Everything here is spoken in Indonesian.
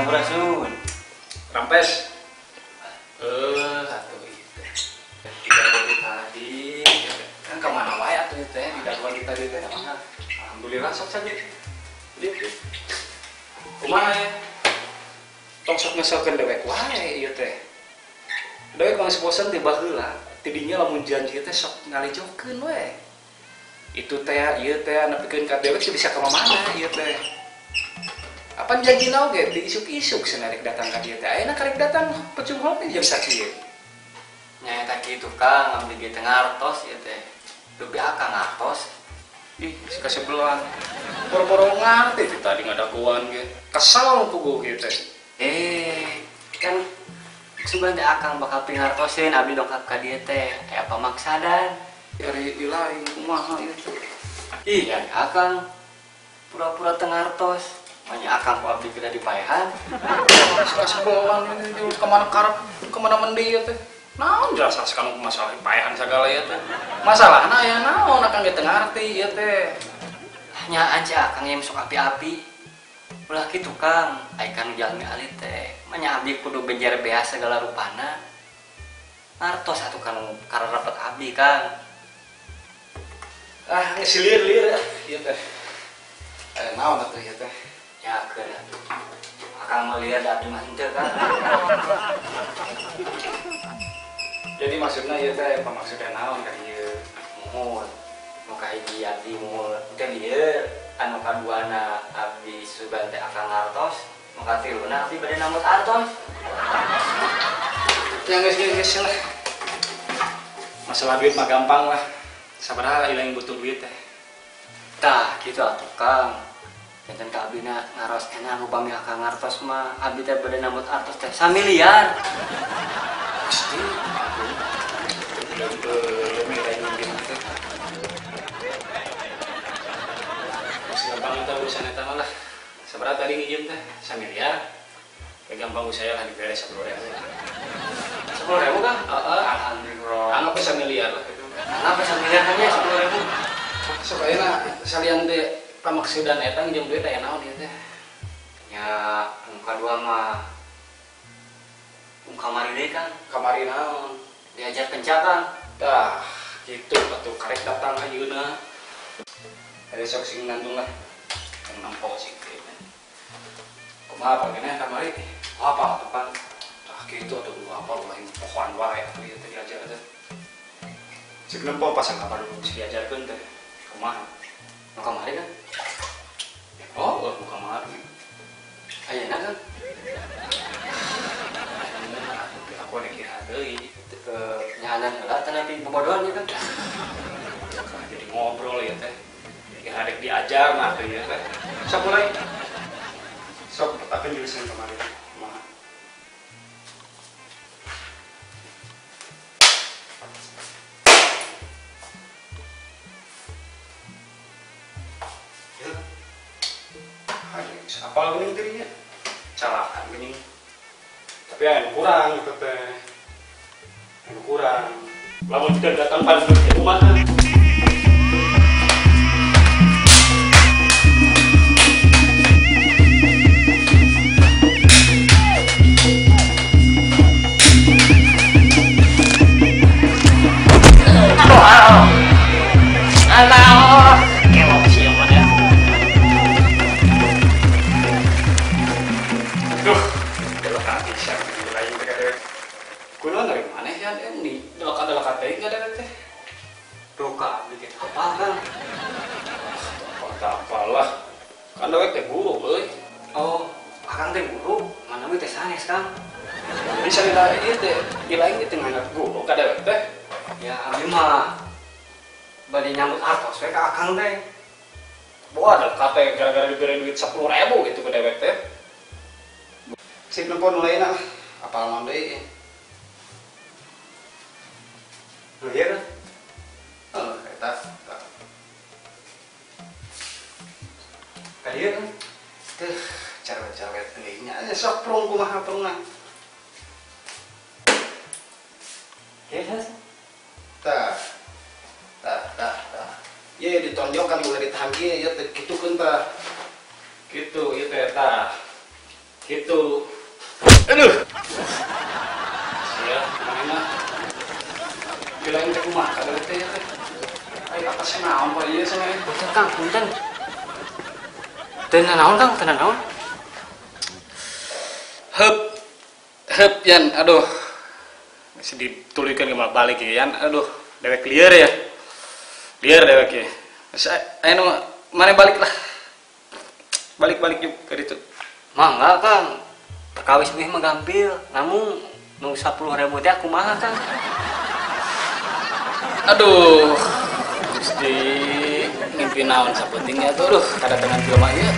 Sampurasun. Rampes. Satu itu. Tidak dari tadi. Kan kemana wae atuh itu ya? Tidak dari tadi teh. Alhamdulillah sok saja. Lihat. Kumaha ya? Tong sok ngeselkeun dewek wae ieu teh. Dewek mangsa bosan ti baheula. Tidinya lamun janji teh sok ngalijokeun we. Itu teh ieu teh nepikeun ka dewek teh bisa ka mana ieu teh. Apa janji naon ge di isuk-isuk senarek datang ka dieu teh. Ayeuna karek datang pecunghol teh jam sakieu. Nya eta kitu Kang, abdi ge teu ngartos ieu teh. Dugi akang ngartos. Ih, si kasebelan. Boro-boro ngarti teh tadi ngadaguan ge. Kesal puguh ieu teh. Kan sebenarnya akang bakal pingartosin abdi dongkap ka dieu teh. Aya pamaksadan. Dari ilahi kumaha ieu teh. Ih, ya akang pura-pura teu ngartos. Manya akang ku abdi kena dipaehan. Si kasebelan ini kemana karep kemana mendi ieu teh. Naon jasa sekarang masalah paehan segala ieu teh. Masalahna aya naon akang ge teu ngarti ieu teh. Nya aja akang yang sok api-api. Ulah kitu Kang, ai kan jalmi alit teh. Manya abdi kudu benjer beas segala rupana. Ngartos atuh kan karepet abdi Kang. Ah, geus lir-lir ieu teh. Naon atuh ieu teh? Ya keun atuh. Akang melihat abdi mah henteu Kang. Jadi maksudnya ieu teh pamaksudna naon ka ieu? Muhun. Nu kahiji abdi muhun teh dieu, anu kaduana abdi sugan teh akang ngartos, nu katiluna abdi bade namut artos. Yang geus lah. Masalah duit mah gampang lah. Sabaraha ilang butuh duit teh. Tah, kitu atuh Kang. Janten ka abdina ngaros enak upami akang ngartos mah abdi teh bade namut artos teh 1 miliar. Pasti aku lebih lain gimana teh. Gampang itu urusan eta mah lah. Sabaraha tadi ngijim teh? 1 miliar. Gampang usaya lah diberes 10.000. 10.000 Kang? Heeh, alhamdulillah. Anggap 1 miliar lah itu. Kenapa 1 miliar kan ya 10.000? Supaya salian teh pamaksudan eta ngijim duit aya naon ieu teh. Ya, anu kadua mah kamari deui Kang. Kamari naon? Diajar kencang Kang. Tah, kitu atuh karek datang ayeuna. Ada sok sing nangtung lah. Yang nampok sih kayaknya. Kumaha pangena kamari? Apa atuh Pan? Tah kitu atuh apa lain pohon wae atuh ieu teh diajar teh. Cik nempo pasang kabar dulu diajarkeun teh. Kumaha? Nu kamari kan? Oh, bukan kamari. Ayeuna kan? Aku ada kira deui. Nyahanan heula teh nepi bobodohan ya kan? Jadi ngobrol ya teh. Kira rek diajar mah teh ya teh. Sok mulai. Sok petakeun jurusan kemarin. Kumaha? Apal geuning dirinya? Calakan geuning. Tapi aya kurang gitu teh. Aya kurang. Lamun tidak datang pada kumaha? Apalah, kan dewek teh guru, euy. Oh, akang teh guru, mana we teh sanes Kang? Bisa dilari ieu teh, ilaing teh nganggap guru ka dewek teh. Ya abdi mah bade nyambut artos we ka akang teh. Boa ada kate gara-gara diberi duit 10.000 gitu ke dewek teh. Sip nempon mulaina lah, apal naon deui. Nu ieu kan? Eta. Ka dieu kan? Teh, cerewet-cerewet deui nya. Sok prung kumaha prungna. Yes. Tah. Ye ditonjokkan ulah ditahan kieu ya teh kitukeun tah. Kitu ieu teh tah. Gitu. Aduh. Ya, mana? Kirain teh kumaha kada teh ya teh. Ai apa sih naon poe ieu cenah. Punten Kang, punten. Teu naon Kang, teu naon. Hep Yan, aduh. Masih dituluykeun ke balik ya Yan. Aduh, dewek lieur ya. Lieur dewek ya. Anu mana balik lah. Balik yuk ke ditu. Mangga Kang. Perkawis bih mah gampil. Namun nu 10.000 teh kumaha Kang? Aduh. Gusti ngimpi naon sapenting ya tuh. Aduh, kada dengan jelema ieu.